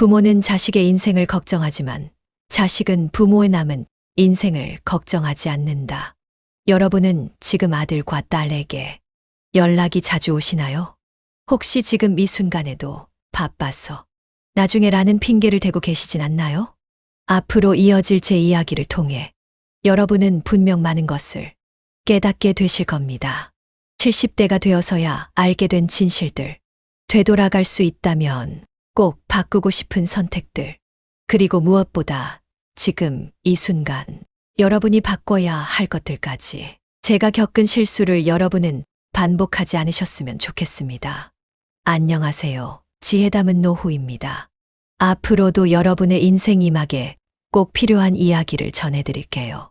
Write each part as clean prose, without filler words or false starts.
부모는 자식의 인생을 걱정하지만 자식은 부모의 남은 인생을 걱정하지 않는다. 여러분은 지금 아들과 딸에게 연락이 자주 오시나요? 혹시 지금 이 순간에도 바빠서 나중에라는 핑계를 대고 계시진 않나요? 앞으로 이어질 제 이야기를 통해 여러분은 분명 많은 것을 깨닫게 되실 겁니다. 70대가 되어서야 알게 된 진실들, 되돌아갈 수 있다면 꼭 바꾸고 싶은 선택들, 그리고 무엇보다 지금 이 순간 여러분이 바꿔야 할 것들까지 제가 겪은 실수를 여러분은 반복하지 않으셨으면 좋겠습니다. 안녕하세요. 지혜 담은 노후입니다. 앞으로도 여러분의 인생 이막에 꼭 필요한 이야기를 전해드릴게요.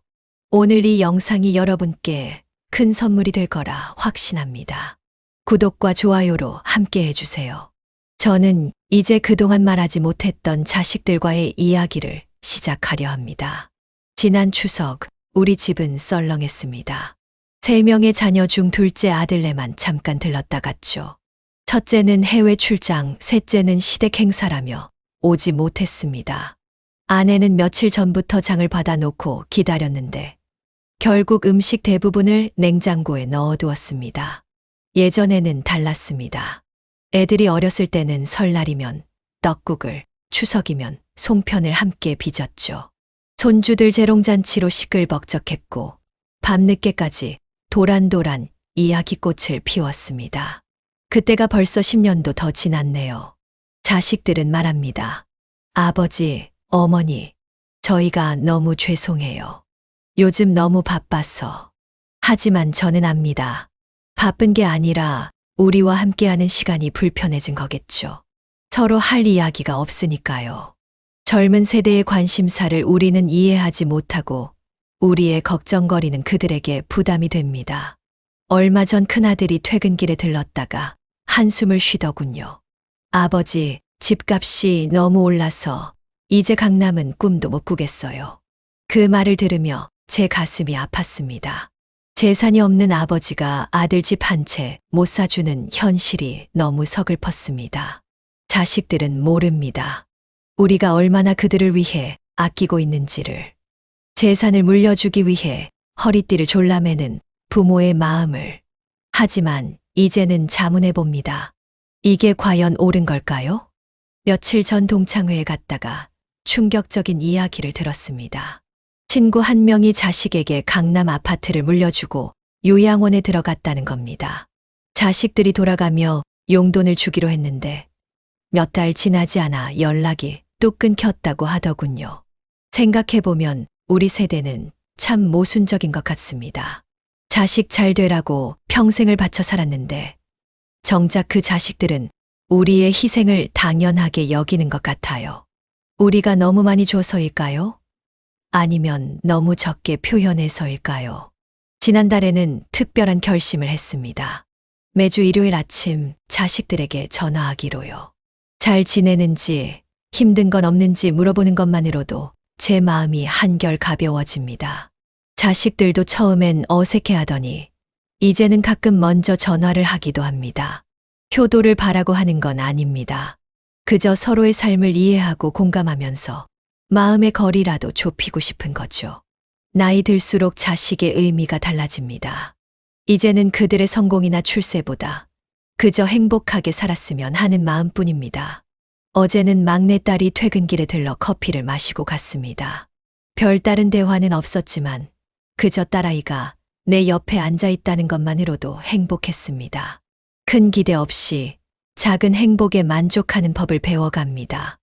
오늘 이 영상이 여러분께 큰 선물이 될 거라 확신합니다. 구독과 좋아요로 함께 해주세요. 저는 이제 그동안 말하지 못했던 자식들과의 이야기를 시작하려 합니다. 지난 추석, 우리 집은 썰렁했습니다. 3명의 자녀 중 둘째 아들네만 잠깐 들렀다 갔죠. 첫째는 해외 출장, 셋째는 시댁 행사라며 오지 못했습니다. 아내는 며칠 전부터 장을 받아놓고 기다렸는데 결국 음식 대부분을 냉장고에 넣어두었습니다. 예전에는 달랐습니다. 애들이 어렸을 때는 설날이면 떡국을, 추석이면 송편을 함께 빚었죠. 손주들 재롱잔치로 시끌벅적했고 밤늦게까지 도란도란 이야기꽃을 피웠습니다. 그때가 벌써 10년도 더 지났네요. 자식들은 말합니다. 아버지, 어머니, 저희가 너무 죄송해요. 요즘 너무 바빠서. 하지만 저는 압니다. 바쁜 게 아니라 우리와 함께하는 시간이 불편해진 거겠죠. 서로 할 이야기가 없으니까요. 젊은 세대의 관심사를 우리는 이해하지 못하고 우리의 걱정거리는 그들에게 부담이 됩니다. 얼마 전 큰아들이 퇴근길에 들렀다가 한숨을 쉬더군요. 아버지, 집값이 너무 올라서 이제 강남은 꿈도 못 꾸겠어요. 그 말을 들으며 제 가슴이 아팠습니다. 재산이 없는 아버지가 아들 집 한 채 못 사주는 현실이 너무 서글펐습니다. 자식들은 모릅니다. 우리가 얼마나 그들을 위해 아끼고 있는지를. 재산을 물려주기 위해 허리띠를 졸라매는 부모의 마음을. 하지만 이제는 자문해 봅니다. 이게 과연 옳은 걸까요? 며칠 전 동창회에 갔다가 충격적인 이야기를 들었습니다. 친구 한 명이 자식에게 강남 아파트를 물려주고 요양원에 들어갔다는 겁니다. 자식들이 돌아가며 용돈을 주기로 했는데 몇 달 지나지 않아 연락이 뚝 끊겼다고 하더군요. 생각해보면 우리 세대는 참 모순적인 것 같습니다. 자식 잘 되라고 평생을 바쳐 살았는데 정작 그 자식들은 우리의 희생을 당연하게 여기는 것 같아요. 우리가 너무 많이 줘서일까요? 아니면 너무 적게 표현해서일까요? 지난달에는 특별한 결심을 했습니다. 매주 일요일 아침 자식들에게 전화하기로요. 잘 지내는지, 힘든 건 없는지 물어보는 것만으로도 제 마음이 한결 가벼워집니다. 자식들도 처음엔 어색해하더니 이제는 가끔 먼저 전화를 하기도 합니다. 효도를 바라고 하는 건 아닙니다. 그저 서로의 삶을 이해하고 공감하면서 마음의 거리라도 좁히고 싶은 거죠. 나이 들수록 자식의 의미가 달라집니다. 이제는 그들의 성공이나 출세보다 그저 행복하게 살았으면 하는 마음뿐입니다. 어제는 막내딸이 퇴근길에 들러 커피를 마시고 갔습니다. 별다른 대화는 없었지만 그저 딸아이가 내 옆에 앉아 있다는 것만으로도 행복했습니다. 큰 기대 없이 작은 행복에 만족하는 법을 배워갑니다.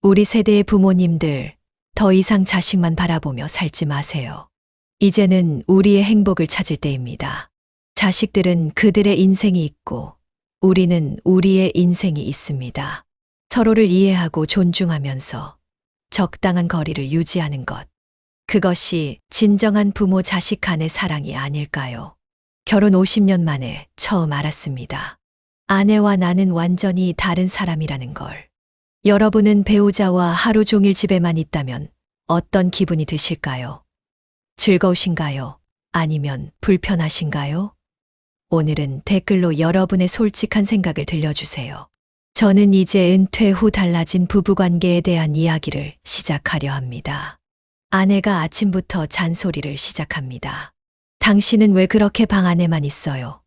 우리 세대의 부모님들, 더 이상 자식만 바라보며 살지 마세요. 이제는 우리의 행복을 찾을 때입니다. 자식들은 그들의 인생이 있고 우리는 우리의 인생이 있습니다. 서로를 이해하고 존중하면서 적당한 거리를 유지하는 것. 그것이 진정한 부모 자식 간의 사랑이 아닐까요? 결혼 50년 만에 처음 알았습니다. 아내와 나는 완전히 다른 사람이라는 걸. 여러분은 배우자와 하루 종일 집에만 있다면 어떤 기분이 드실까요? 즐거우신가요? 아니면 불편하신가요? 오늘은 댓글로 여러분의 솔직한 생각을 들려주세요. 저는 이제 은퇴 후 달라진 부부관계에 대한 이야기를 시작하려 합니다. 아내가 아침부터 잔소리를 시작합니다. 당신은 왜 그렇게 방 안에만 있어요?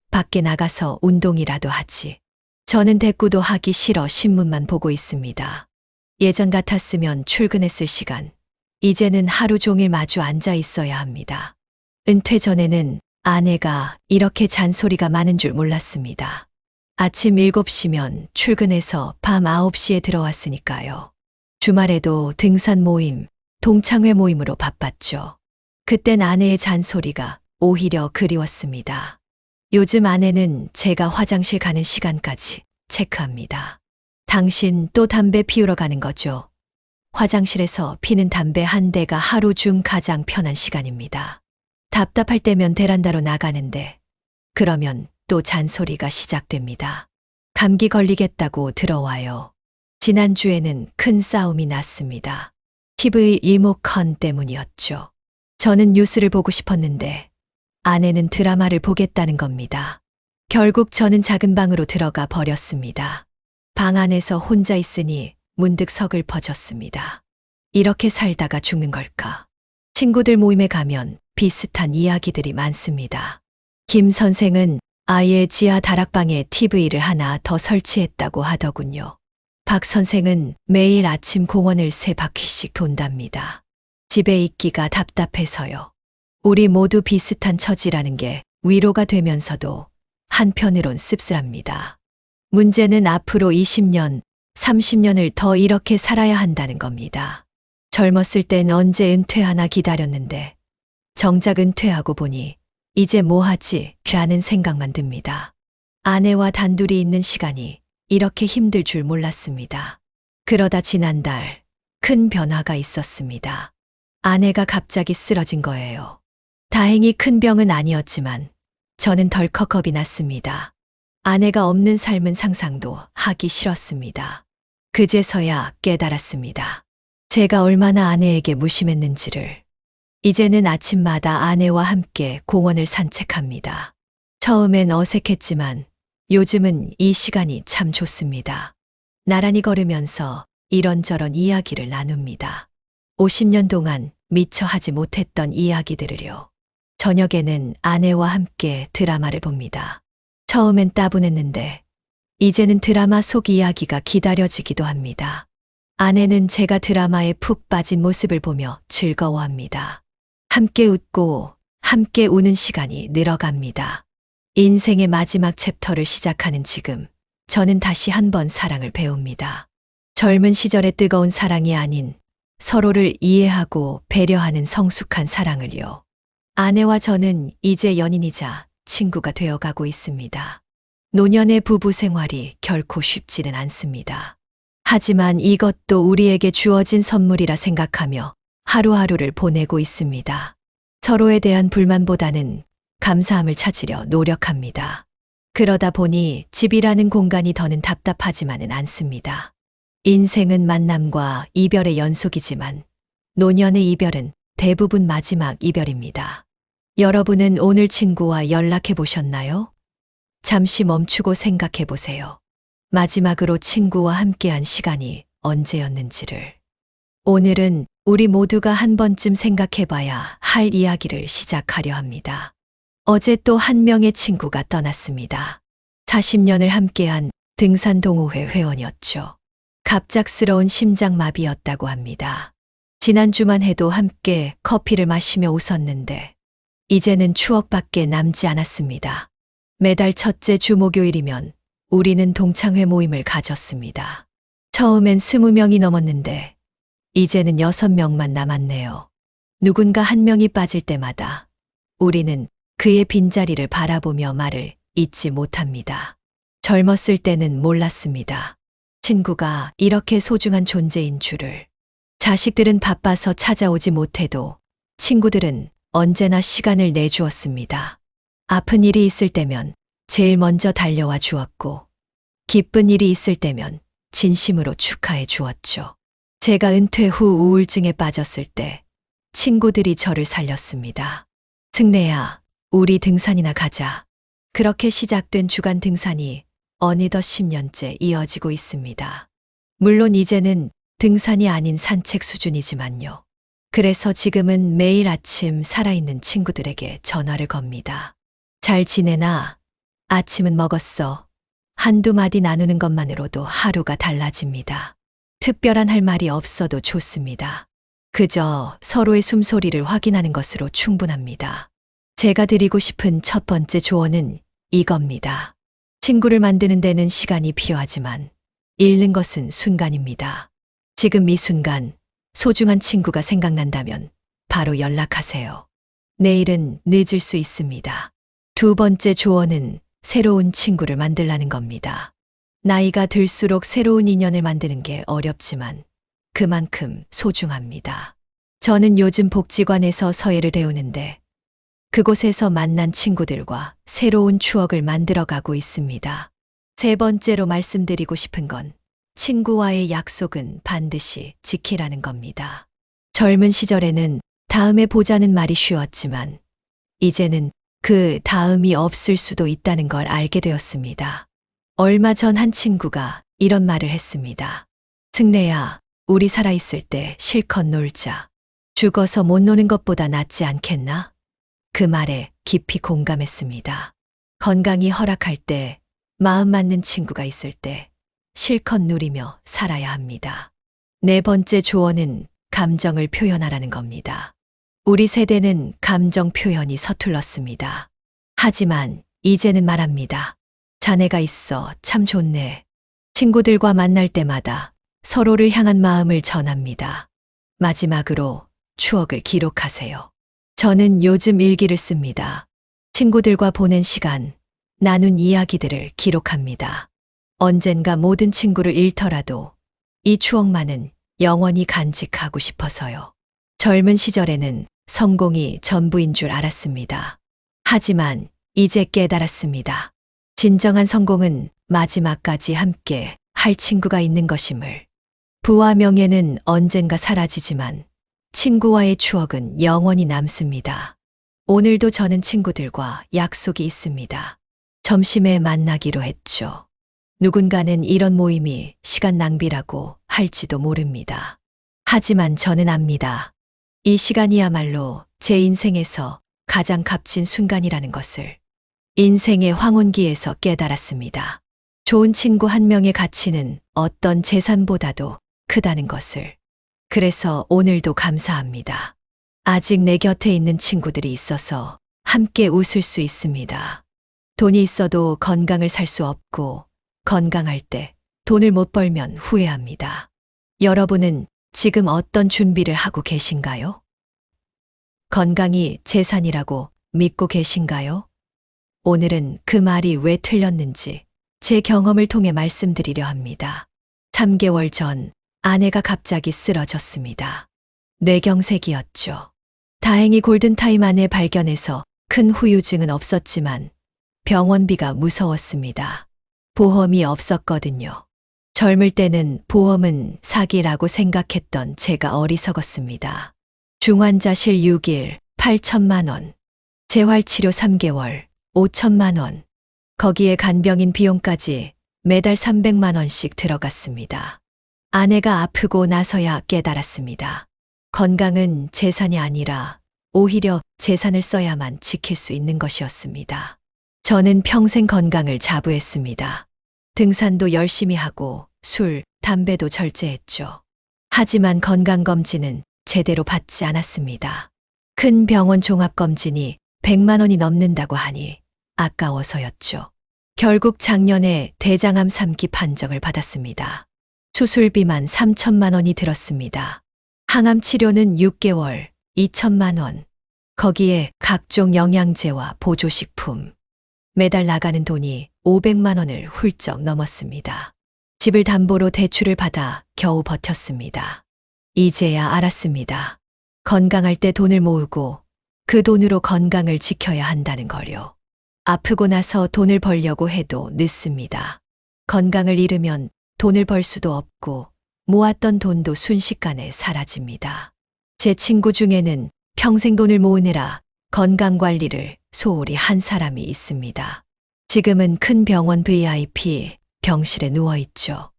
밖에 나가서 운동이라도 하지. 저는 대꾸도 하기 싫어 신문만 보고 있습니다. 예전 같았으면 출근했을 시간, 이제는 하루 종일 마주 앉아 있어야 합니다. 은퇴 전에는 아내가 이렇게 잔소리가 많은 줄 몰랐습니다. 아침 7시면 출근해서 밤 9시에 들어왔으니까요. 주말에도 등산 모임, 동창회 모임으로 바빴죠. 그땐 아내의 잔소리가 오히려 그리웠습니다. 요즘 아내는 제가 화장실 가는 시간까지 체크합니다. 당신 또 담배 피우러 가는 거죠? 화장실에서 피는 담배 한 대가 하루 중 가장 편한 시간입니다. 답답할 때면 베란다로 나가는데 그러면 또 잔소리가 시작됩니다. 감기 걸리겠다고 들어와요. 지난주에는 큰 싸움이 났습니다. TV 리모컨 때문이었죠. 저는 뉴스를 보고 싶었는데 아내는 드라마를 보겠다는 겁니다. 결국 저는 작은 방으로 들어가 버렸습니다. 방 안에서 혼자 있으니 문득 서글퍼졌습니다. 이렇게 살다가 죽는 걸까? 친구들 모임에 가면 비슷한 이야기들이 많습니다. 김 선생은 아예 지하 다락방에 TV를 하나 더 설치했다고 하더군요. 박 선생은 매일 아침 공원을 3바퀴씩 돈답니다. 집에 있기가 답답해서요. 우리 모두 비슷한 처지라는 게 위로가 되면서도 한편으론 씁쓸합니다. 문제는 앞으로 20년, 30년을 더 이렇게 살아야 한다는 겁니다. 젊었을 땐 언제 은퇴하나 기다렸는데 정작 은퇴하고 보니 이제 뭐 하지? 라는 생각만 듭니다. 아내와 단둘이 있는 시간이 이렇게 힘들 줄 몰랐습니다. 그러다 지난달 큰 변화가 있었습니다. 아내가 갑자기 쓰러진 거예요. 다행히 큰 병은 아니었지만 저는 덜컥 겁이 났습니다. 아내가 없는 삶은 상상도 하기 싫었습니다. 그제서야 깨달았습니다. 제가 얼마나 아내에게 무심했는지를. 이제는 아침마다 아내와 함께 공원을 산책합니다. 처음엔 어색했지만 요즘은 이 시간이 참 좋습니다. 나란히 걸으면서 이런저런 이야기를 나눕니다. 50년 동안 미처 하지 못했던 이야기들을요. 저녁에는 아내와 함께 드라마를 봅니다. 처음엔 따분했는데 이제는 드라마 속 이야기가 기다려지기도 합니다. 아내는 제가 드라마에 푹 빠진 모습을 보며 즐거워합니다. 함께 웃고 함께 우는 시간이 늘어갑니다. 인생의 마지막 챕터를 시작하는 지금, 저는 다시 한번 사랑을 배웁니다. 젊은 시절의 뜨거운 사랑이 아닌 서로를 이해하고 배려하는 성숙한 사랑을요. 아내와 저는 이제 연인이자 친구가 되어가고 있습니다. 노년의 부부 생활이 결코 쉽지는 않습니다. 하지만 이것도 우리에게 주어진 선물이라 생각하며 하루하루를 보내고 있습니다. 서로에 대한 불만보다는 감사함을 찾으려 노력합니다. 그러다 보니 집이라는 공간이 더는 답답하지만은 않습니다. 인생은 만남과 이별의 연속이지만 노년의 이별은 대부분 마지막 이별입니다. 여러분은 오늘 친구와 연락해 보셨나요? 잠시 멈추고 생각해 보세요. 마지막으로 친구와 함께한 시간이 언제였는지를. 오늘은 우리 모두가 한 번쯤 생각해 봐야 할 이야기를 시작하려 합니다. 어제 또 한 명의 친구가 떠났습니다. 40년을 함께한 등산 동호회 회원이었죠. 갑작스러운 심장마비였다고 합니다. 지난주만 해도 함께 커피를 마시며 웃었는데 이제는 추억밖에 남지 않았습니다. 매달 첫째 주 목요일이면 우리는 동창회 모임을 가졌습니다. 처음엔 20명이 넘었는데 이제는 6명만 남았네요. 누군가 한 명이 빠질 때마다 우리는 그의 빈자리를 바라보며 말을 잇지 못합니다. 젊었을 때는 몰랐습니다. 친구가 이렇게 소중한 존재인 줄을. 자식들은 바빠서 찾아오지 못해도 친구들은 언제나 시간을 내주었습니다. 아픈 일이 있을 때면 제일 먼저 달려와 주었고, 기쁜 일이 있을 때면 진심으로 축하해 주었죠. 제가 은퇴 후 우울증에 빠졌을 때 친구들이 저를 살렸습니다. 승래야, 우리 등산이나 가자. 그렇게 시작된 주간 등산이 어느덧 10년째 이어지고 있습니다. 물론 이제는 등산이 아닌 산책 수준이지만요. 그래서 지금은 매일 아침 살아있는 친구들에게 전화를 겁니다. 잘 지내나? 아침은 먹었어. 한두 마디 나누는 것만으로도 하루가 달라집니다. 특별한 할 말이 없어도 좋습니다. 그저 서로의 숨소리를 확인하는 것으로 충분합니다. 제가 드리고 싶은 첫 번째 조언은 이겁니다. 친구를 만드는 데는 시간이 필요하지만 잃는 것은 순간입니다. 지금 이 순간 소중한 친구가 생각난다면 바로 연락하세요. 내일은 늦을 수 있습니다. 두 번째 조언은 새로운 친구를 만들라는 겁니다. 나이가 들수록 새로운 인연을 만드는 게 어렵지만 그만큼 소중합니다. 저는 요즘 복지관에서 서예를 배우는데 그곳에서 만난 친구들과 새로운 추억을 만들어가고 있습니다. 세 번째로 말씀드리고 싶은 건 친구와의 약속은 반드시 지키라는 겁니다. 젊은 시절에는 다음에 보자는 말이 쉬웠지만 이제는 그 다음이 없을 수도 있다는 걸 알게 되었습니다. 얼마 전 한 친구가 이런 말을 했습니다. 승래야, 우리 살아있을 때 실컷 놀자. 죽어서 못 노는 것보다 낫지 않겠나? 그 말에 깊이 공감했습니다. 건강이 허락할 때, 마음 맞는 친구가 있을 때 실컷 누리며 살아야 합니다. 네 번째 조언은 감정을 표현하라는 겁니다. 우리 세대는 감정 표현이 서툴렀습니다. 하지만 이제는 말합니다. 자네가 있어 참 좋네. 친구들과 만날 때마다 서로를 향한 마음을 전합니다. 마지막으로 추억을 기록하세요. 저는 요즘 일기를 씁니다. 친구들과 보낸 시간, 나눈 이야기들을 기록합니다. 언젠가 모든 친구를 잃더라도 이 추억만은 영원히 간직하고 싶어서요. 젊은 시절에는 성공이 전부인 줄 알았습니다. 하지만 이제 깨달았습니다. 진정한 성공은 마지막까지 함께 할 친구가 있는 것임을. 부와 명예는 언젠가 사라지지만 친구와의 추억은 영원히 남습니다. 오늘도 저는 친구들과 약속이 있습니다. 점심에 만나기로 했죠. 누군가는 이런 모임이 시간 낭비라고 할지도 모릅니다. 하지만 저는 압니다. 이 시간이야말로 제 인생에서 가장 값진 순간이라는 것을 인생의 황혼기에서 깨달았습니다. 좋은 친구 한 명의 가치는 어떤 재산보다도 크다는 것을. 그래서 오늘도 감사합니다. 아직 내 곁에 있는 친구들이 있어서 함께 웃을 수 있습니다. 돈이 있어도 건강을 살 수 없고 건강할 때 돈을 못 벌면 후회합니다. 여러분은 지금 어떤 준비를 하고 계신가요? 건강이 재산이라고 믿고 계신가요? 오늘은 그 말이 왜 틀렸는지 제 경험을 통해 말씀드리려 합니다. 3개월 전 아내가 갑자기 쓰러졌습니다. 뇌경색이었죠. 다행히 골든타임 안에 발견해서 큰 후유증은 없었지만 병원비가 무서웠습니다. 보험이 없었거든요. 젊을 때는 보험은 사기라고 생각했던 제가 어리석었습니다. 중환자실 6일, 8천만 원. 재활치료 3개월, 5천만 원. 거기에 간병인 비용까지 매달 300만 원씩 들어갔습니다. 아내가 아프고 나서야 깨달았습니다. 건강은 재산이 아니라 오히려 재산을 써야만 지킬 수 있는 것이었습니다. 저는 평생 건강을 자부했습니다. 등산도 열심히 하고 술, 담배도 절제했죠. 하지만 건강검진은 제대로 받지 않았습니다. 큰 병원 종합검진이 100만 원이 넘는다고 하니 아까워서였죠. 결국 작년에 대장암 3기 판정을 받았습니다. 수술비만 3천만 원이 들었습니다. 항암 치료는 6개월, 2천만 원. 거기에 각종 영양제와 보조식품. 매달 나가는 돈이 500만 원을 훌쩍 넘었습니다. 집을 담보로 대출을 받아 겨우 버텼습니다. 이제야 알았습니다. 건강할 때 돈을 모으고 그 돈으로 건강을 지켜야 한다는 걸요. 아프고 나서 돈을 벌려고 해도 늦습니다. 건강을 잃으면 돈을 벌 수도 없고 모았던 돈도 순식간에 사라집니다. 제 친구 중에는 평생 돈을 모으느라 건강 관리를 소홀히 한 사람이 있습니다. 지금은 큰 병원 VIP 병실에 누워있죠.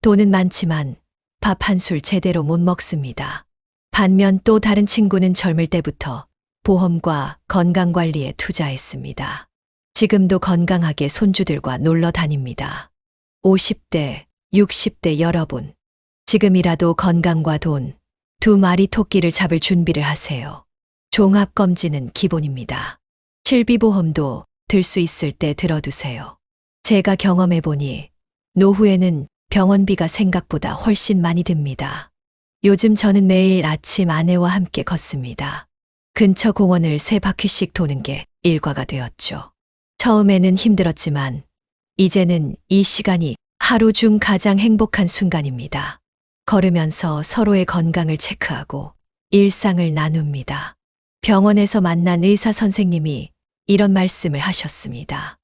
돈은 많지만 밥 한 술 제대로 못 먹습니다. 반면 또 다른 친구는 젊을 때부터 보험과 건강관리에 투자했습니다. 지금도 건강하게 손주들과 놀러 다닙니다. 50대, 60대 여러분, 지금이라도 건강과 돈, 두 마리 토끼를 잡을 준비를 하세요. 종합검진은 기본입니다. 실비보험도 들 수 있을 때 들어두세요. 제가 경험해보니 노후에는 병원비가 생각보다 훨씬 많이 듭니다. 요즘 저는 매일 아침 아내와 함께 걷습니다. 근처 공원을 3바퀴씩 도는 게 일과가 되었죠. 처음에는 힘들었지만 이제는 이 시간이 하루 중 가장 행복한 순간입니다. 걸으면서 서로의 건강을 체크하고 일상을 나눕니다. 병원에서 만난 의사 선생님이 이런 말씀을 하셨습니다.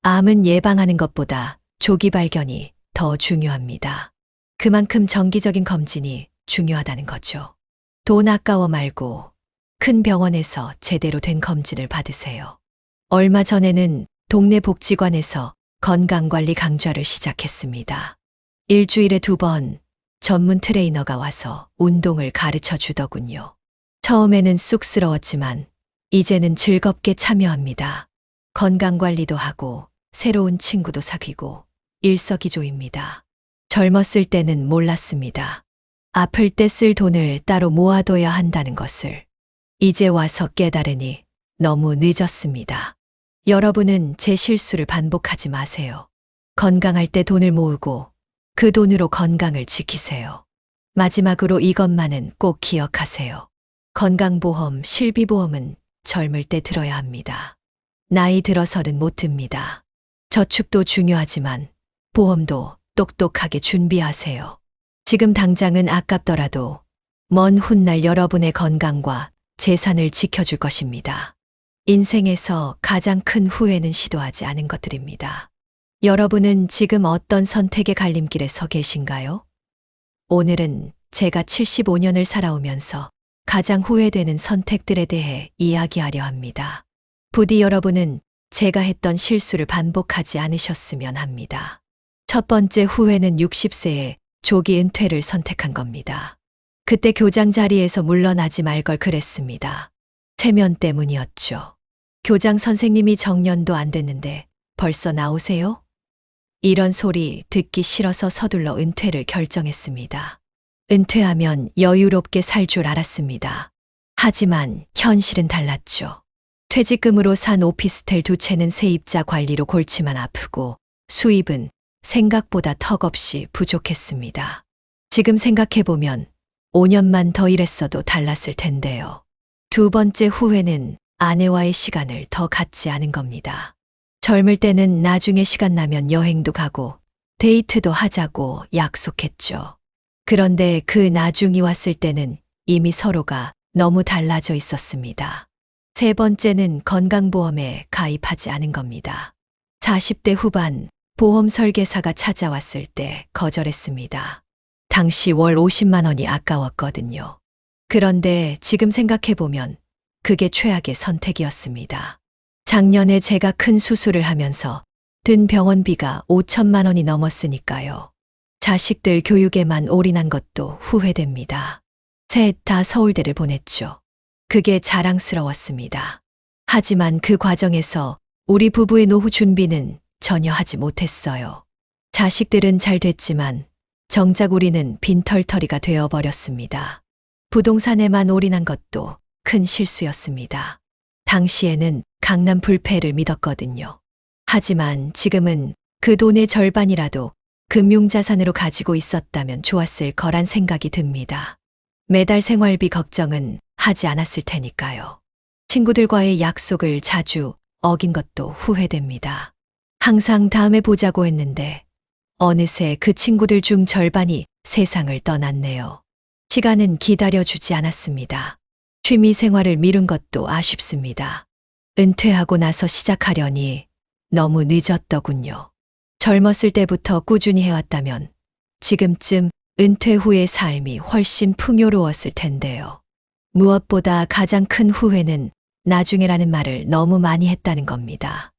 암은 예방하는 것보다 조기 발견이 더 중요합니다. 그만큼 정기적인 검진이 중요하다는 거죠. 돈 아까워 말고 큰 병원에서 제대로 된 검진을 받으세요. 얼마 전에는 동네 복지관에서 건강관리 강좌를 시작했습니다. 일주일에 2번 전문 트레이너가 와서 운동을 가르쳐 주더군요. 처음에는 쑥스러웠지만 이제는 즐겁게 참여합니다. 건강관리도 하고 새로운 친구도 사귀고 일석이조입니다. 젊었을 때는 몰랐습니다. 아플 때 쓸 돈을 따로 모아둬야 한다는 것을. 이제 와서 깨달으니 너무 늦었습니다. 여러분은 제 실수를 반복하지 마세요. 건강할 때 돈을 모으고 그 돈으로 건강을 지키세요. 마지막으로 이것만은 꼭 기억하세요. 건강보험, 실비보험은 젊을 때 들어야 합니다. 나이 들어서는 못 듭니다. 저축도 중요하지만 보험도 똑똑하게 준비하세요. 지금 당장은 아깝더라도 먼 훗날 여러분의 건강과 재산을 지켜줄 것입니다. 인생에서 가장 큰 후회는 시도하지 않은 것들입니다. 여러분은 지금 어떤 선택의 갈림길에 서 계신가요? 오늘은 제가 75년을 살아오면서 가장 후회되는 선택들에 대해 이야기하려 합니다. 부디 여러분은 제가 했던 실수를 반복하지 않으셨으면 합니다. 첫 번째 후회는 60세에 조기 은퇴를 선택한 겁니다. 그때 교장 자리에서 물러나지 말 걸 그랬습니다. 체면 때문이었죠. 교장 선생님이 정년도 안 됐는데 벌써 나오세요? 이런 소리 듣기 싫어서 서둘러 은퇴를 결정했습니다. 은퇴하면 여유롭게 살 줄 알았습니다. 하지만 현실은 달랐죠. 퇴직금으로 산 오피스텔 2채는 세입자 관리로 골치만 아프고 수입은 생각보다 턱없이 부족했습니다. 지금 생각해보면 5년만 더 일했어도 달랐을 텐데요. 두 번째 후회는 아내와의 시간을 더 갖지 않은 겁니다. 젊을 때는 나중에 시간 나면 여행도 가고 데이트도 하자고 약속했죠. 그런데 그 나중이 왔을 때는 이미 서로가 너무 달라져 있었습니다. 세 번째는 건강보험에 가입하지 않은 겁니다. 40대 후반 보험 설계사가 찾아왔을 때 거절했습니다. 당시 월 50만 원이 아까웠거든요. 그런데 지금 생각해보면 그게 최악의 선택이었습니다. 작년에 제가 큰 수술을 하면서 든 병원비가 5천만 원이 넘었으니까요. 자식들 교육에만 올인한 것도 후회됩니다. 셋 다 서울대를 보냈죠. 그게 자랑스러웠습니다. 하지만 그 과정에서 우리 부부의 노후 준비는 전혀 하지 못했어요. 자식들은 잘 됐지만 정작 우리는 빈털터리가 되어버렸습니다. 부동산에만 올인한 것도 큰 실수였습니다. 당시에는 강남 불패를 믿었거든요. 하지만 지금은 그 돈의 절반이라도 금융자산으로 가지고 있었다면 좋았을 거란 생각이 듭니다. 매달 생활비 걱정은 하지 않았을 테니까요. 친구들과의 약속을 자주 어긴 것도 후회됩니다. 항상 다음에 보자고 했는데 어느새 그 친구들 중 절반이 세상을 떠났네요. 시간은 기다려주지 않았습니다. 취미 생활을 미룬 것도 아쉽습니다. 은퇴하고 나서 시작하려니 너무 늦었더군요. 젊었을 때부터 꾸준히 해왔다면 지금쯤 은퇴 후의 삶이 훨씬 풍요로웠을 텐데요. 무엇보다 가장 큰 후회는 나중에라는 말을 너무 많이 했다는 겁니다.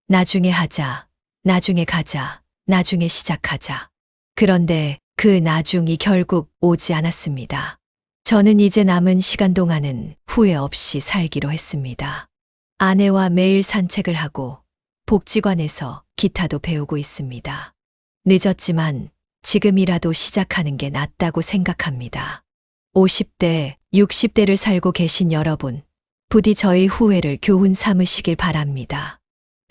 나중에 하자, 나중에 가자, 나중에 시작하자. 그런데 그 나중이 결국 오지 않았습니다. 저는 이제 남은 시간 동안은 후회 없이 살기로 했습니다. 아내와 매일 산책을 하고 복지관에서 기타도 배우고 있습니다. 늦었지만 지금이라도 시작하는 게 낫다고 생각합니다. 50대, 60대를 살고 계신 여러분, 부디 저의 후회를 교훈 삼으시길 바랍니다.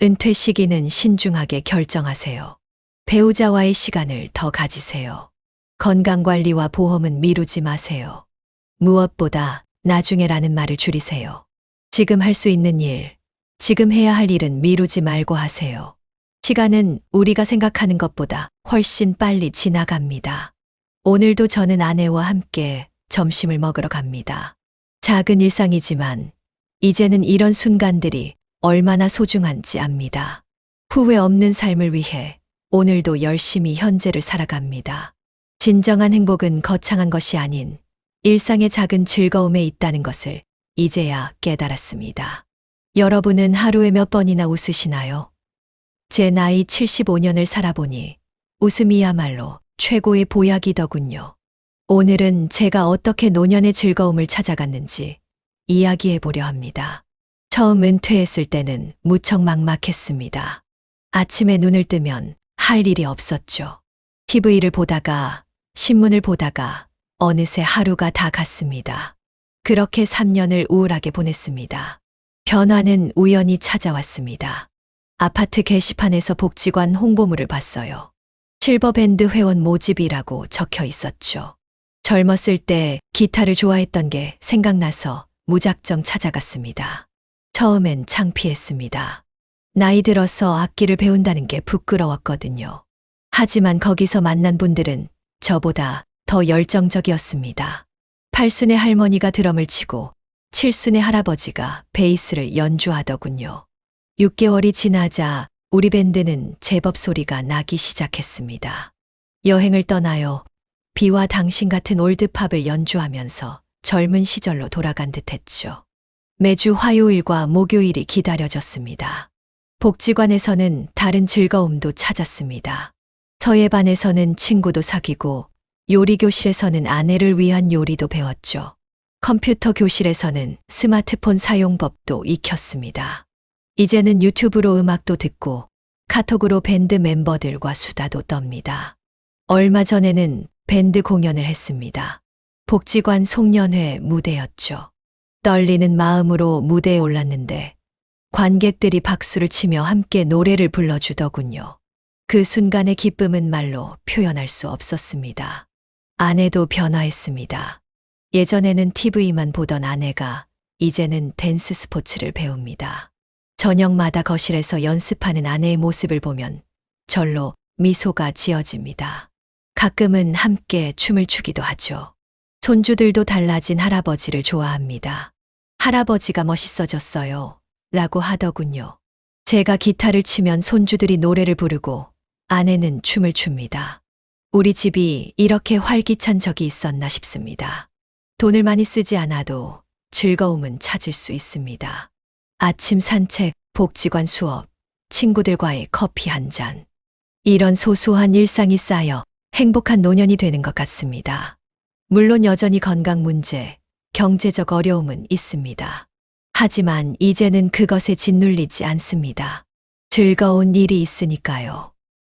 은퇴 시기는 신중하게 결정하세요. 배우자와의 시간을 더 가지세요. 건강관리와 보험은 미루지 마세요. 무엇보다 나중에라는 말을 줄이세요. 지금 할 수 있는 일, 지금 해야 할 일은 미루지 말고 하세요. 시간은 우리가 생각하는 것보다 훨씬 빨리 지나갑니다. 오늘도 저는 아내와 함께 점심을 먹으러 갑니다. 작은 일상이지만 이제는 이런 순간들이 얼마나 소중한지 압니다. 후회 없는 삶을 위해 오늘도 열심히 현재를 살아갑니다. 진정한 행복은 거창한 것이 아닌 일상의 작은 즐거움에 있다는 것을 이제야 깨달았습니다. 여러분은 하루에 몇 번이나 웃으시나요? 제 나이 75년을 살아보니 웃음이야말로 최고의 보약이더군요. 오늘은 제가 어떻게 노년의 즐거움을 찾아갔는지 이야기해 보려 합니다. 처음 은퇴했을 때는 무척 막막했습니다. 아침에 눈을 뜨면 할 일이 없었죠. TV를 보다가 신문을 보다가 어느새 하루가 다 갔습니다. 그렇게 3년을 우울하게 보냈습니다. 변화는 우연히 찾아왔습니다. 아파트 게시판에서 복지관 홍보물을 봤어요. 실버밴드 회원 모집이라고 적혀 있었죠. 젊었을 때 기타를 좋아했던 게 생각나서 무작정 찾아갔습니다. 처음엔 창피했습니다. 나이 들어서 악기를 배운다는 게 부끄러웠거든요. 하지만 거기서 만난 분들은 저보다 더 열정적이었습니다. 8순의 할머니가 드럼을 치고 7순의 할아버지가 베이스를 연주하더군요. 6개월이 지나자 우리 밴드는 제법 소리가 나기 시작했습니다. 여행을 떠나요. 비와 당신 같은 올드팝을 연주하면서 젊은 시절로 돌아간 듯했죠. 매주 화요일과 목요일이 기다려졌습니다. 복지관에서는 다른 즐거움도 찾았습니다. 서예반에서는 친구도 사귀고 요리교실에서는 아내를 위한 요리도 배웠죠. 컴퓨터 교실에서는 스마트폰 사용법도 익혔습니다. 이제는 유튜브로 음악도 듣고 카톡으로 밴드 멤버들과 수다도 떱니다. 얼마 전에는 밴드 공연을 했습니다. 복지관 송년회 무대였죠. 떨리는 마음으로 무대에 올랐는데 관객들이 박수를 치며 함께 노래를 불러주더군요. 그 순간의 기쁨은 말로 표현할 수 없었습니다. 아내도 변화했습니다. 예전에는 TV만 보던 아내가 이제는 댄스 스포츠를 배웁니다. 저녁마다 거실에서 연습하는 아내의 모습을 보면 절로 미소가 지어집니다. 가끔은 함께 춤을 추기도 하죠. 손주들도 달라진 할아버지를 좋아합니다. 할아버지가 멋있어졌어요. 라고 하더군요. 제가 기타를 치면 손주들이 노래를 부르고 아내는 춤을 춥니다. 우리 집이 이렇게 활기찬 적이 있었나 싶습니다. 돈을 많이 쓰지 않아도 즐거움은 찾을 수 있습니다. 아침 산책, 복지관 수업, 친구들과의 커피 한 잔. 이런 소소한 일상이 쌓여 행복한 노년이 되는 것 같습니다. 물론 여전히 건강 문제, 경제적 어려움은 있습니다. 하지만 이제는 그것에 짓눌리지 않습니다. 즐거운 일이 있으니까요.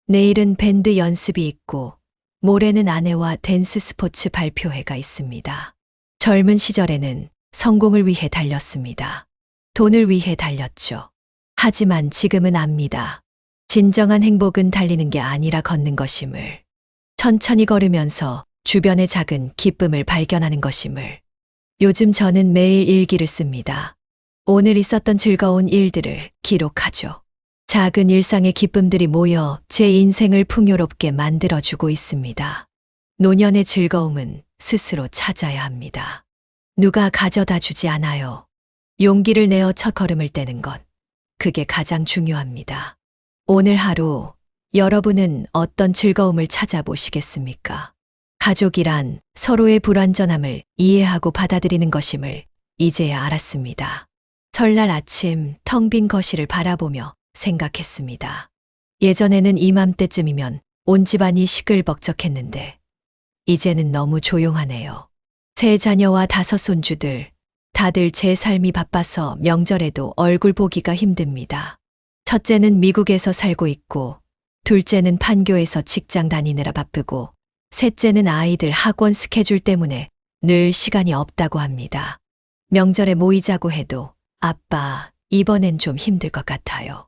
내일은 밴드 연습이 있고 모레는 아내와 댄스 스포츠 발표회가 있습니다. 젊은 시절에는 성공을 위해 달렸습니다. 돈을 위해 달렸죠. 하지만 지금은 압니다. 진정한 행복은 달리는 게 아니라 걷는 것임을. 천천히 걸으면서 주변의 작은 기쁨을 발견하는 것임을. 요즘 저는 매일 일기를 씁니다. 오늘 있었던 즐거운 일들을 기록하죠. 작은 일상의 기쁨들이 모여 제 인생을 풍요롭게 만들어주고 있습니다. 노년의 즐거움은 스스로 찾아야 합니다. 누가 가져다 주지 않아요. 용기를 내어 첫 걸음을 떼는 것. 그게 가장 중요합니다. 오늘 하루 여러분은 어떤 즐거움을 찾아보시겠습니까? 가족이란 서로의 불완전함을 이해하고 받아들이는 것임을 이제야 알았습니다. 설날 아침 텅 빈 거실을 바라보며 생각했습니다. 예전에는 이맘때쯤이면 온 집안이 시끌벅적했는데 이제는 너무 조용하네요. 세 자녀와 5 손주들, 다들 제 삶이 바빠서 명절에도 얼굴 보기가 힘듭니다. 첫째는 미국에서 살고 있고, 둘째는 판교에서 직장 다니느라 바쁘고, 셋째는 아이들 학원 스케줄 때문에 늘 시간이 없다고 합니다. 명절에 모이자고 해도 아빠, 이번엔 좀 힘들 것 같아요.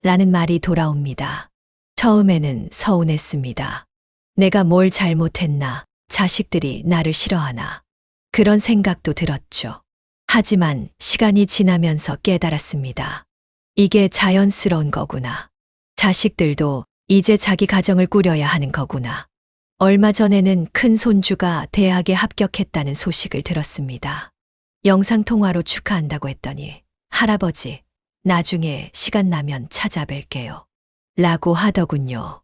라는 말이 돌아옵니다. 처음에는 서운했습니다. 내가 뭘 잘못했나, 자식들이 나를 싫어하나. 그런 생각도 들었죠. 하지만 시간이 지나면서 깨달았습니다. 이게 자연스러운 거구나. 자식들도 이제 자기 가정을 꾸려야 하는 거구나. 얼마 전에는 큰 손주가 대학에 합격했다는 소식을 들었습니다. 영상통화로 축하한다고 했더니 할아버지, 나중에 시간 나면 찾아뵐게요. 라고 하더군요.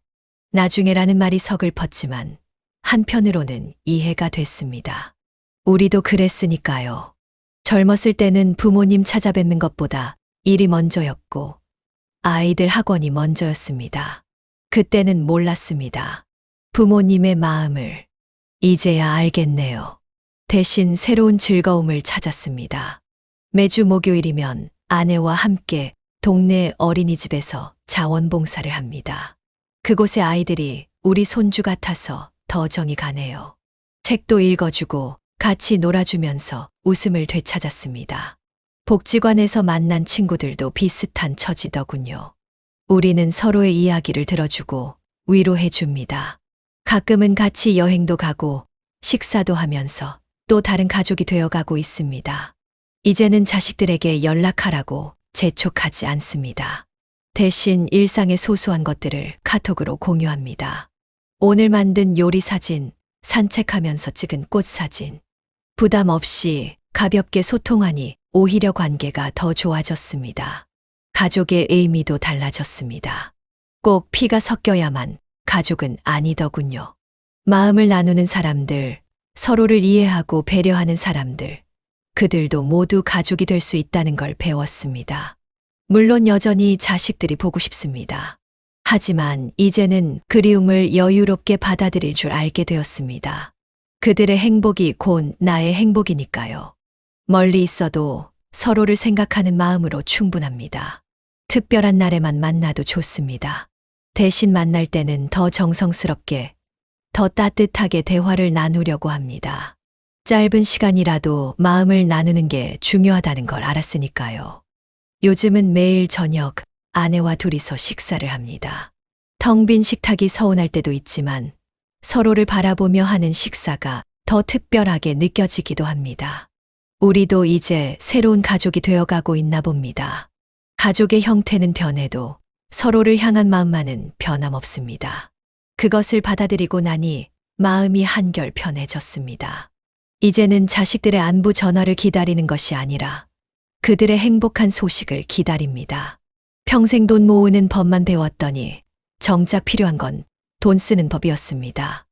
나중에라는 말이 서글펐지만 한편으로는 이해가 됐습니다. 우리도 그랬으니까요. 젊었을 때는 부모님 찾아뵙는 것보다 일이 먼저였고 아이들 학원이 먼저였습니다. 그때는 몰랐습니다. 부모님의 마음을. 이제야 알겠네요. 대신 새로운 즐거움을 찾았습니다. 매주 목요일이면 아내와 함께 동네 어린이집에서 자원봉사를 합니다. 그곳의 아이들이 우리 손주 같아서 더 정이 가네요. 책도 읽어주고 같이 놀아주면서 웃음을 되찾았습니다. 복지관에서 만난 친구들도 비슷한 처지더군요. 우리는 서로의 이야기를 들어주고 위로해 줍니다. 가끔은 같이 여행도 가고 식사도 하면서 또 다른 가족이 되어가고 있습니다. 이제는 자식들에게 연락하라고 재촉하지 않습니다. 대신 일상의 소소한 것들을 카톡으로 공유합니다. 오늘 만든 요리 사진, 산책하면서 찍은 꽃 사진. 부담 없이 가볍게 소통하니 오히려 관계가 더 좋아졌습니다. 가족의 의미도 달라졌습니다. 꼭 피가 섞여야만 가족은 아니더군요. 마음을 나누는 사람들, 서로를 이해하고 배려하는 사람들, 그들도 모두 가족이 될 수 있다는 걸 배웠습니다. 물론 여전히 자식들이 보고 싶습니다. 하지만 이제는 그리움을 여유롭게 받아들일 줄 알게 되었습니다. 그들의 행복이 곧 나의 행복이니까요. 멀리 있어도 서로를 생각하는 마음으로 충분합니다. 특별한 날에만 만나도 좋습니다. 대신 만날 때는 더 정성스럽게, 더 따뜻하게 대화를 나누려고 합니다. 짧은 시간이라도 마음을 나누는 게 중요하다는 걸 알았으니까요. 요즘은 매일 저녁 아내와 둘이서 식사를 합니다. 텅 빈 식탁이 서운할 때도 있지만 서로를 바라보며 하는 식사가 더 특별하게 느껴지기도 합니다. 우리도 이제 새로운 가족이 되어가고 있나 봅니다. 가족의 형태는 변해도 서로를 향한 마음만은 변함없습니다. 그것을 받아들이고 나니 마음이 한결 편해졌습니다. 이제는 자식들의 안부 전화를 기다리는 것이 아니라 그들의 행복한 소식을 기다립니다. 평생 돈 모으는 법만 배웠더니 정작 필요한 건 돈 쓰는 법이었습니다.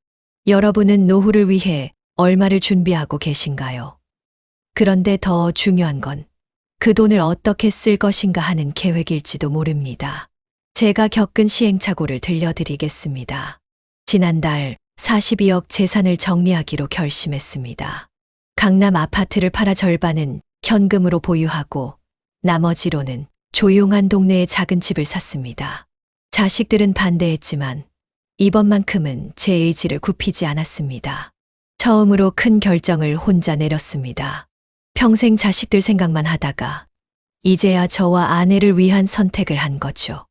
여러분은 노후를 위해 얼마를 준비하고 계신가요? 그런데 더 중요한 건 그 돈을 어떻게 쓸 것인가 하는 계획일지도 모릅니다. 제가 겪은 시행착오를 들려드리겠습니다. 지난달 42억 재산을 정리하기로 결심했습니다. 강남 아파트를 팔아 절반은 현금으로 보유하고 나머지로는 조용한 동네에 작은 집을 샀습니다. 자식들은 반대했지만 이번만큼은 제 의지를 굽히지 않았습니다. 처음으로 큰 결정을 혼자 내렸습니다. 평생 자식들 생각만 하다가 이제야 저와 아내를 위한 선택을 한 거죠.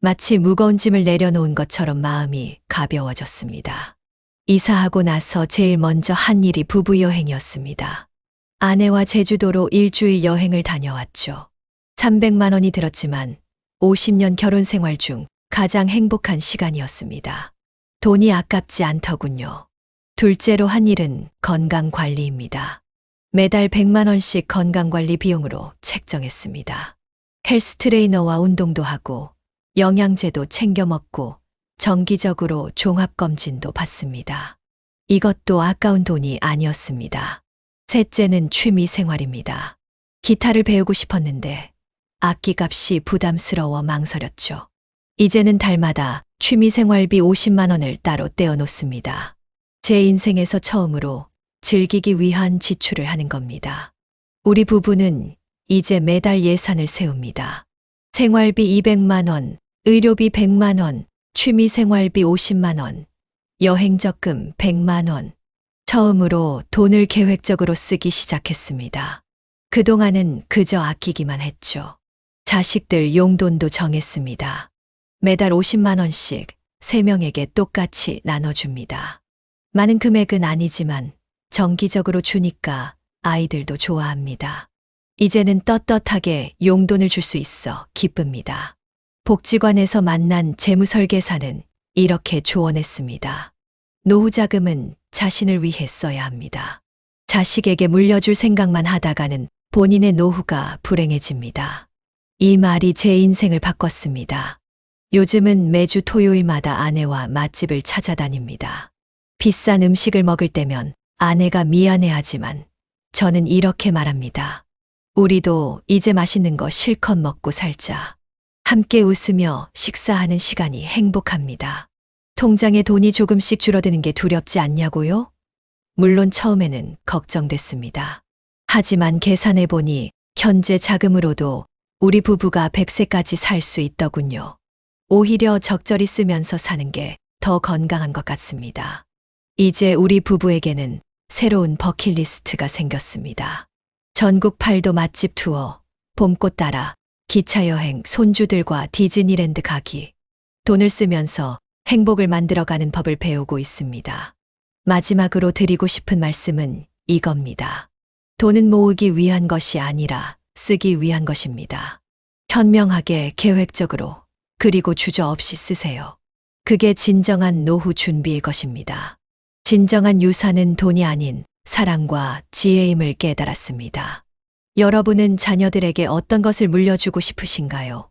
마치 무거운 짐을 내려놓은 것처럼 마음이 가벼워졌습니다. 이사하고 나서 제일 먼저 한 일이 부부 여행이었습니다. 아내와 제주도로 일주일 여행을 다녀왔죠. 300만 원이 들었지만 50년 결혼 생활 중 가장 행복한 시간이었습니다. 돈이 아깝지 않더군요. 둘째로 한 일은 건강관리입니다. 매달 100만 원씩 건강관리 비용으로 책정했습니다. 헬스 트레이너와 운동도 하고 영양제도 챙겨 먹고 정기적으로 종합검진도 받습니다. 이것도 아까운 돈이 아니었습니다. 셋째는 취미 생활입니다. 기타를 배우고 싶었는데 악기값이 부담스러워 망설였죠. 이제는 달마다 취미생활비 50만 원을 따로 떼어놓습니다. 제 인생에서 처음으로 즐기기 위한 지출을 하는 겁니다. 우리 부부는 이제 매달 예산을 세웁니다. 생활비 200만 원, 의료비 100만 원, 취미생활비 50만 원, 여행적금 100만 원. 처음으로 돈을 계획적으로 쓰기 시작했습니다. 그동안은 그저 아끼기만 했죠. 자식들 용돈도 정했습니다. 매달 50만 원씩 3명에게 똑같이 나눠줍니다. 많은 금액은 아니지만 정기적으로 주니까 아이들도 좋아합니다. 이제는 떳떳하게 용돈을 줄 수 있어 기쁩니다. 복지관에서 만난 재무설계사는 이렇게 조언했습니다. 노후 자금은 자신을 위해 써야 합니다. 자식에게 물려줄 생각만 하다가는 본인의 노후가 불행해집니다. 이 말이 제 인생을 바꿨습니다. 요즘은 매주 토요일마다 아내와 맛집을 찾아다닙니다. 비싼 음식을 먹을 때면 아내가 미안해하지만 저는 이렇게 말합니다. 우리도 이제 맛있는 거 실컷 먹고 살자. 함께 웃으며 식사하는 시간이 행복합니다. 통장에 돈이 조금씩 줄어드는 게 두렵지 않냐고요? 물론 처음에는 걱정됐습니다. 하지만 계산해보니 현재 자금으로도 우리 부부가 100세까지 살 수 있더군요. 오히려 적절히 쓰면서 사는 게 더 건강한 것 같습니다. 이제 우리 부부에게는 새로운 버킷리스트가 생겼습니다. 전국 8도 맛집 투어, 봄꽃 따라 기차 여행, 손주들과 디즈니랜드 가기. 돈을 쓰면서 행복을 만들어가는 법을 배우고 있습니다. 마지막으로 드리고 싶은 말씀은 이겁니다. 돈은 모으기 위한 것이 아니라 쓰기 위한 것입니다. 현명하게 계획적으로 그리고 주저없이 쓰세요. 그게 진정한 노후 준비일 것입니다. 진정한 유산은 돈이 아닌 사랑과 지혜임을 깨달았습니다. 여러분은 자녀들에게 어떤 것을 물려주고 싶으신가요?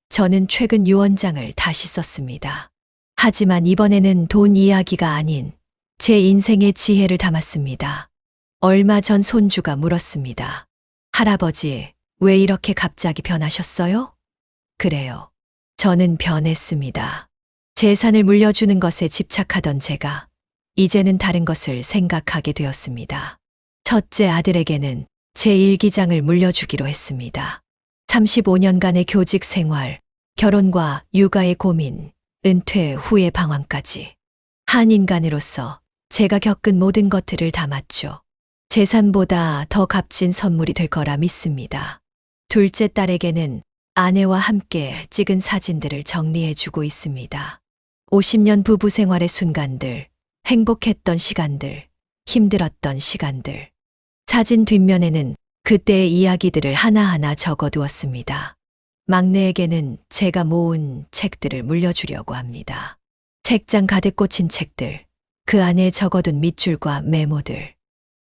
저는 최근 유언장을 다시 썼습니다. 하지만 이번에는 돈 이야기가 아닌 제 인생의 지혜를 담았습니다. 얼마 전 손주가 물었습니다. 할아버지, 왜 이렇게 갑자기 변하셨어요? 그래요. 저는 변했습니다. 재산을 물려주는 것에 집착하던 제가 이제는 다른 것을 생각하게 되었습니다. 첫째 아들에게는 제 일기장을 물려주기로 했습니다. 35년간의 교직 생활, 결혼과 육아의 고민, 은퇴 후의 방황까지. 한 인간으로서 제가 겪은 모든 것들을 담았죠. 재산보다 더 값진 선물이 될 거라 믿습니다. 둘째 딸에게는 아내와 함께 찍은 사진들을 정리해주고 있습니다. 50년 부부 생활의 순간들, 행복했던 시간들, 힘들었던 시간들. 사진 뒷면에는 그때의 이야기들을 하나하나 적어두었습니다. 막내에게는 제가 모은 책들을 물려주려고 합니다. 책장 가득 꽂힌 책들, 그 안에 적어둔 밑줄과 메모들.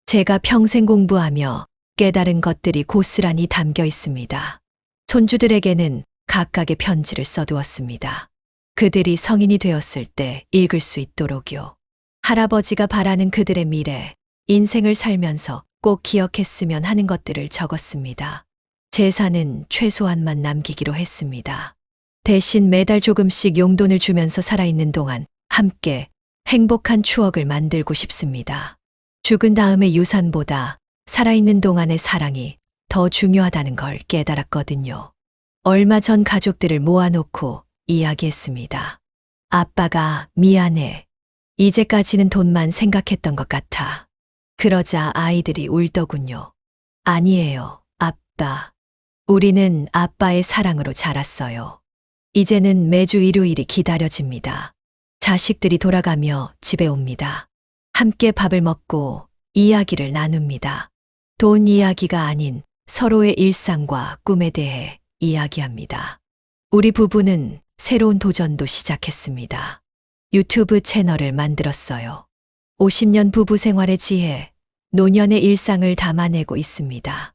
제가 평생 공부하며 깨달은 것들이 고스란히 담겨 있습니다. 손주들에게는 각각의 편지를 써두었습니다. 그들이 성인이 되었을 때 읽을 수 있도록요. 할아버지가 바라는 그들의 미래, 인생을 살면서 꼭 기억했으면 하는 것들을 적었습니다. 재산은 최소한만 남기기로 했습니다. 대신 매달 조금씩 용돈을 주면서 살아있는 동안 함께 행복한 추억을 만들고 싶습니다. 죽은 다음의 유산보다 살아있는 동안의 사랑이 더 중요하다는 걸 깨달았거든요. 얼마 전 가족들을 모아놓고 이야기했습니다. 아빠가 미안해. 이제까지는 돈만 생각했던 것 같아. 그러자 아이들이 울더군요. 아니에요, 아빠. 우리는 아빠의 사랑으로 자랐어요. 이제는 매주 일요일이 기다려집니다. 자식들이 돌아가며 집에 옵니다. 함께 밥을 먹고 이야기를 나눕니다. 돈 이야기가 아닌 서로의 일상과 꿈에 대해 이야기합니다. 우리 부부는 새로운 도전도 시작했습니다. 유튜브 채널을 만들었어요. 50년 부부 생활의 지혜, 노년의 일상을 담아내고 있습니다.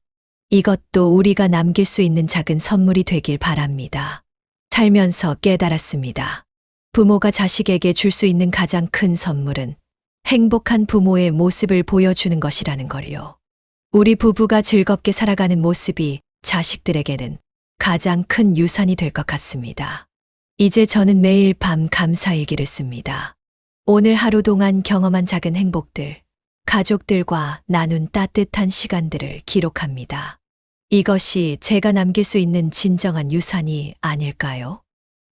이것도 우리가 남길 수 있는 작은 선물이 되길 바랍니다. 살면서 깨달았습니다. 부모가 자식에게 줄 수 있는 가장 큰 선물은 행복한 부모의 모습을 보여주는 것이라는 걸요. 우리 부부가 즐겁게 살아가는 모습이 자식들에게는 가장 큰 유산이 될 것 같습니다. 이제 저는 매일 밤 감사일기를 씁니다. 오늘 하루 동안 경험한 작은 행복들, 가족들과 나눈 따뜻한 시간들을 기록합니다. 이것이 제가 남길 수 있는 진정한 유산이 아닐까요?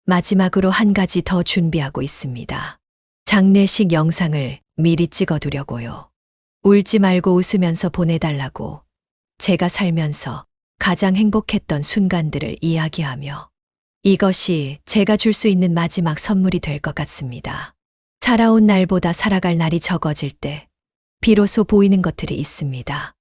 마지막으로 한 가지 더 준비하고 있습니다. 장례식 영상을 미리 찍어두려고요. 울지 말고 웃으면서 보내달라고 제가 살면서 가장 행복했던 순간들을 이야기하며 이것이 제가 줄 수 있는 마지막 선물이 될 것 같습니다. 살아온 날보다 살아갈 날이 적어질 때 비로소 보이는 것들이 있습니다.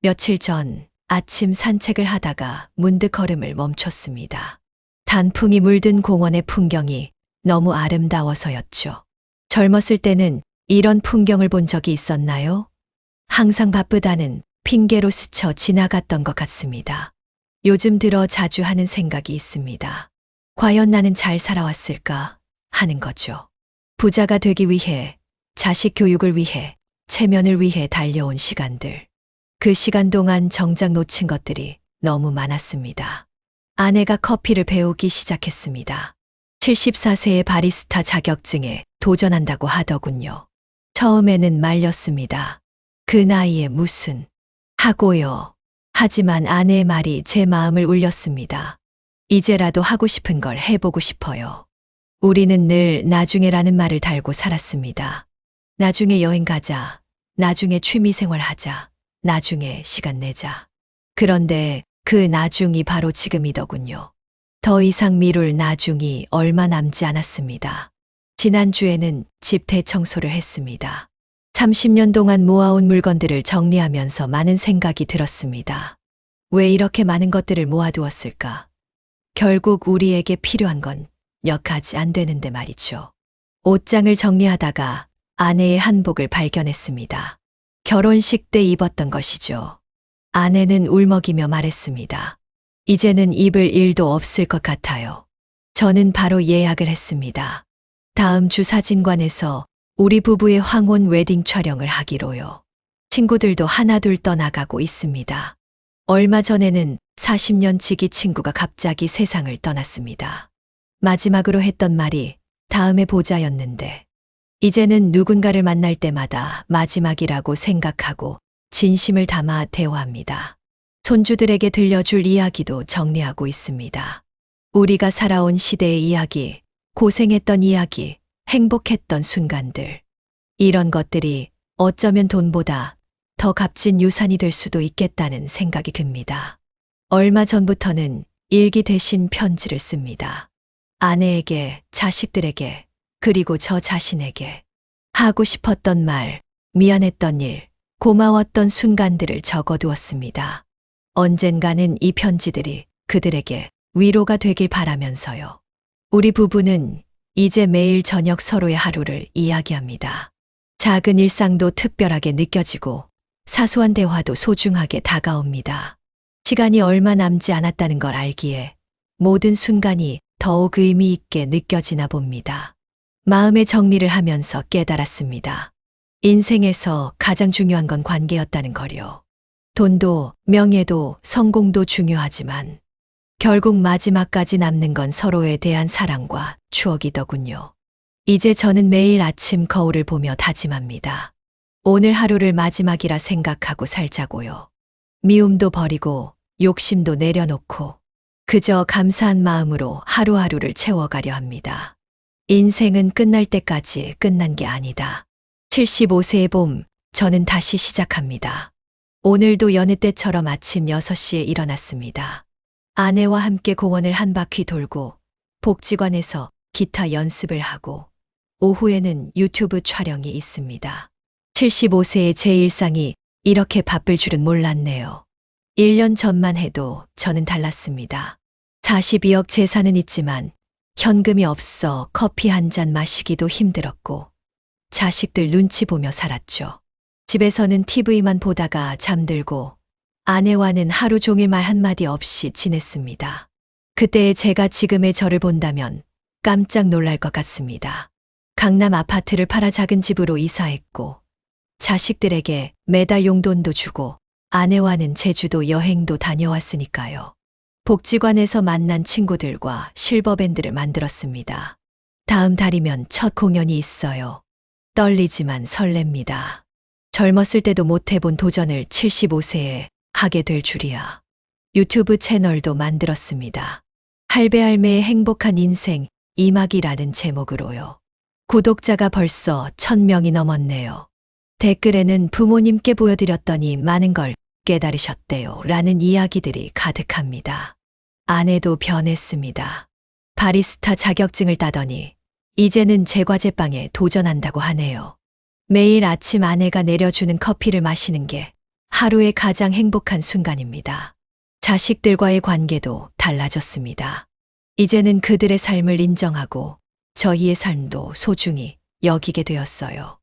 며칠 전 아침 산책을 하다가 문득 걸음을 멈췄습니다. 단풍이 물든 공원의 풍경이 너무 아름다워서였죠. 젊었을 때는 이런 풍경을 본 적이 있었나요? 항상 바쁘다는 핑계로 스쳐 지나갔던 것 같습니다. 요즘 들어 자주 하는 생각이 있습니다. 과연 나는 잘 살아왔을까 하는 거죠. 부자가 되기 위해, 자식 교육을 위해, 체면을 위해 달려온 시간들. 그 시간 동안 정작 놓친 것들이 너무 많았습니다. 아내가 커피를 배우기 시작했습니다. 74세의 바리스타 자격증에 도전한다고 하더군요. 처음에는 말렸습니다. 그 나이에 무슨 하고요. 하지만 아내의 말이 제 마음을 울렸습니다. 이제라도 하고 싶은 걸 해보고 싶어요. 우리는 늘 나중에라는 말을 달고 살았습니다. 나중에 여행 가자. 나중에 취미생활 하자. 나중에 시간 내자. 그런데 그 나중이 바로 지금이더군요. 더 이상 미룰 나중이 얼마 남지 않았습니다. 지난주에는 집 대청소를 했습니다. 30년 동안 모아온 물건들을 정리하면서 많은 생각이 들었습니다. 왜 이렇게 많은 것들을 모아두었을까? 결국 우리에게 필요한 건 몇 가지 안 되는데 말이죠. 옷장을 정리하다가 아내의 한복을 발견했습니다. 결혼식 때 입었던 것이죠. 아내는 울먹이며 말했습니다. 이제는 입을 일도 없을 것 같아요. 저는 바로 예약을 했습니다. 다음 주 사진관에서 우리 부부의 황혼 웨딩 촬영을 하기로요. 친구들도 하나둘 떠나가고 있습니다. 얼마 전에는 40년 지기 친구가 갑자기 세상을 떠났습니다. 마지막으로 했던 말이 다음에 보자였는데 이제는 누군가를 만날 때마다 마지막이라고 생각하고 진심을 담아 대화합니다. 손주들에게 들려줄 이야기도 정리하고 있습니다. 우리가 살아온 시대의 이야기, 고생했던 이야기, 행복했던 순간들. 이런 것들이 어쩌면 돈보다 더 값진 유산이 될 수도 있겠다는 생각이 듭니다. 얼마 전부터는 일기 대신 편지를 씁니다. 아내에게, 자식들에게, 그리고 저 자신에게 하고 싶었던 말, 미안했던 일, 고마웠던 순간들을 적어두었습니다. 언젠가는 이 편지들이 그들에게 위로가 되길 바라면서요. 우리 부부는 이제 매일 저녁 서로의 하루를 이야기합니다. 작은 일상도 특별하게 느껴지고 사소한 대화도 소중하게 다가옵니다. 시간이 얼마 남지 않았다는 걸 알기에 모든 순간이 더욱 의미 있게 느껴지나 봅니다. 마음의 정리를 하면서 깨달았습니다. 인생에서 가장 중요한 건 관계였다는 거요. 돈도, 명예도, 성공도 중요하지만 결국 마지막까지 남는 건 서로에 대한 사랑과 추억이더군요. 이제 저는 매일 아침 거울을 보며 다짐합니다. 오늘 하루를 마지막이라 생각하고 살자고요. 미움도 버리고 욕심도 내려놓고 그저 감사한 마음으로 하루하루를 채워가려 합니다. 인생은 끝날 때까지 끝난 게 아니다. 75세의 봄, 저는 다시 시작합니다. 오늘도 여느 때처럼 아침 6시에 일어났습니다. 아내와 함께 공원을 한 바퀴 돌고 복지관에서 기타 연습을 하고 오후에는 유튜브 촬영이 있습니다. 75세의 제 일상이 이렇게 바쁠 줄은 몰랐네요. 1년 전만 해도 저는 달랐습니다. 42억 재산은 있지만 현금이 없어 커피 한 잔 마시기도 힘들었고 자식들 눈치 보며 살았죠. 집에서는 TV만 보다가 잠들고 아내와는 하루 종일 말 한마디 없이 지냈습니다. 그때의 제가 지금의 저를 본다면 깜짝 놀랄 것 같습니다. 강남 아파트를 팔아 작은 집으로 이사했고 자식들에게 매달 용돈도 주고 아내와는 제주도 여행도 다녀왔으니까요. 복지관에서 만난 친구들과 실버밴드를 만들었습니다. 다음 달이면 첫 공연이 있어요. 떨리지만 설렙니다. 젊었을 때도 못 해본 도전을 75세에 하게 될 줄이야. 유튜브 채널도 만들었습니다. 할배할매의 행복한 인생 2막이라는 제목으로요. 구독자가 벌써 1000명이 넘었네요. 댓글에는 부모님께 보여드렸더니 많은 걸 깨달으셨대요. 라는 이야기들이 가득합니다. 아내도 변했습니다. 바리스타 자격증을 따더니 이제는 제과제빵에 도전한다고 하네요. 매일 아침 아내가 내려주는 커피를 마시는 게 하루의 가장 행복한 순간입니다. 자식들과의 관계도 달라졌습니다. 이제는 그들의 삶을 인정하고 저희의 삶도 소중히 여기게 되었어요.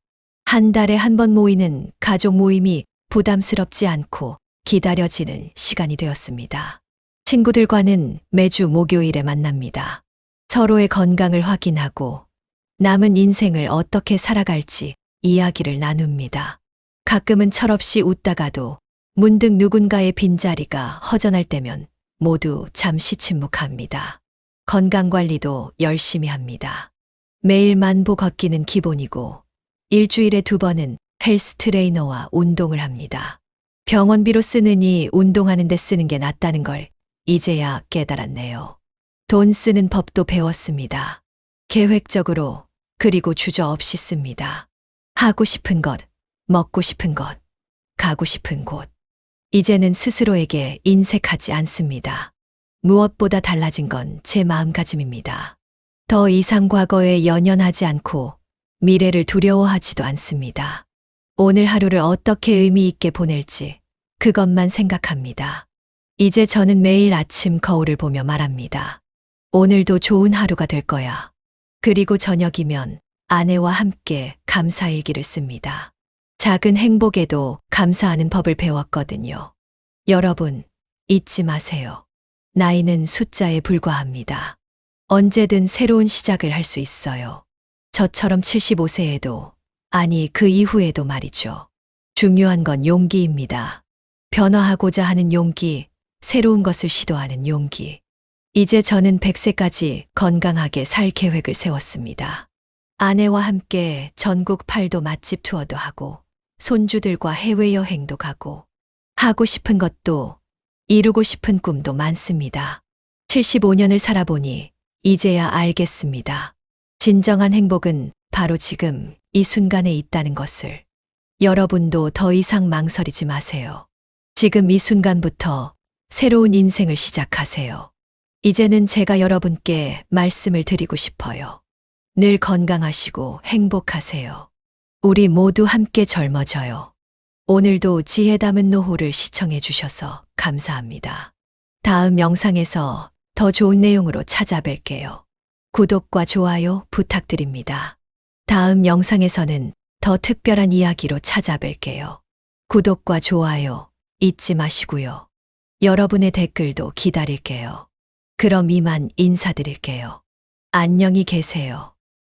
한 달에 한 번 모이는 가족 모임이 부담스럽지 않고 기다려지는 시간이 되었습니다. 친구들과는 매주 목요일에 만납니다. 서로의 건강을 확인하고 남은 인생을 어떻게 살아갈지 이야기를 나눕니다. 가끔은 철없이 웃다가도 문득 누군가의 빈자리가 허전할 때면 모두 잠시 침묵합니다. 건강관리도 열심히 합니다. 매일 만보 걷기는 기본이고 일주일에 2번은 헬스 트레이너와 운동을 합니다. 병원비로 쓰느니 운동하는 데 쓰는 게 낫다는 걸 이제야 깨달았네요. 돈 쓰는 법도 배웠습니다. 계획적으로 그리고 주저없이 씁니다. 하고 싶은 것, 먹고 싶은 것, 가고 싶은 곳. 이제는 스스로에게 인색하지 않습니다. 무엇보다 달라진 건 제 마음가짐입니다. 더 이상 과거에 연연하지 않고 미래를 두려워하지도 않습니다. 오늘 하루를 어떻게 의미 있게 보낼지 그것만 생각합니다. 이제 저는 매일 아침 거울을 보며 말합니다. 오늘도 좋은 하루가 될 거야. 그리고 저녁이면 아내와 함께 감사일기를 씁니다. 작은 행복에도 감사하는 법을 배웠거든요. 여러분, 잊지 마세요. 나이는 숫자에 불과합니다. 언제든 새로운 시작을 할 수 있어요. 저처럼 75세에도, 아니 그 이후에도 말이죠. 중요한 건 용기입니다. 변화하고자 하는 용기, 새로운 것을 시도하는 용기. 이제 저는 100세까지 건강하게 살 계획을 세웠습니다. 아내와 함께 전국 8도 맛집 투어도 하고, 손주들과 해외여행도 가고, 하고 싶은 것도, 이루고 싶은 꿈도 많습니다. 75년을 살아보니 이제야 알겠습니다. 진정한 행복은 바로 지금 이 순간에 있다는 것을. 여러분도 더 이상 망설이지 마세요. 지금 이 순간부터 새로운 인생을 시작하세요. 이제는 제가 여러분께 말씀을 드리고 싶어요. 늘 건강하시고 행복하세요. 우리 모두 함께 젊어져요. 오늘도 지혜 담은 노후를 시청해 주셔서 감사합니다. 다음 영상에서 더 좋은 내용으로 찾아뵐게요. 구독과 좋아요 부탁드립니다. 다음 영상에서는 더 특별한 이야기로 찾아뵐게요. 구독과 좋아요 잊지 마시고요. 여러분의 댓글도 기다릴게요. 그럼 이만 인사드릴게요. 안녕히 계세요.